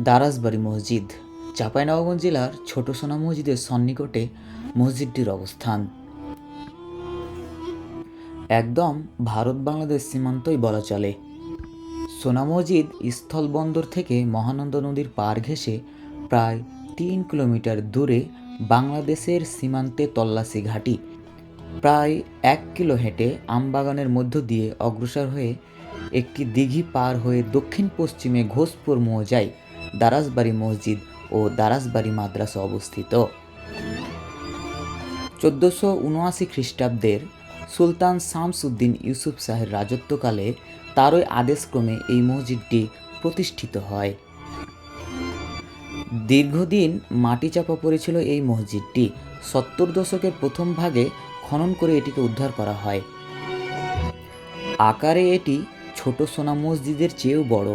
দারাজবাড়ি মসজিদ চাঁপাইনবাবগঞ্জ জেলার ছোট সোনা মসজিদের সন্নিকটে মসজিদটির অবস্থান। একদম ভারত বাংলাদেশ সীমান্তই বলা চলে। সোনা মসজিদ স্থলবন্দর থেকে মহানন্দা নদীর পাড় ঘেঁষে প্রায় 3 কিলোমিটার দূরে বাংলাদেশের সীমান্তে তল্লাশি ঘাঁটি। প্রায় 1 কিলো হেঁটে আমবাগানের মধ্য দিয়ে অগ্রসর হয়ে একটি দিঘি পার হয়ে দক্ষিণ পশ্চিমে ঘোষপুর মৌজায় দারাজবাড়ি মসজিদ ও দারাজবাড়ি মাদ্রাসা অবস্থিত। 1479 খ্রিস্টাব্দের সুলতান শামস-উদ-দীন ইউসুফ শাহের রাজত্বকালে তারই আদেশক্রমে এই মসজিদটি প্রতিষ্ঠিত হয়। দীর্ঘদিন মাটি চাপা পড়েছিল এই মসজিদটি। 70 দশকের প্রথম ভাগে খনন করে এটিকে উদ্ধার করা হয়। আকারে এটি ছোট সোনা মসজিদের চেয়েও বড়।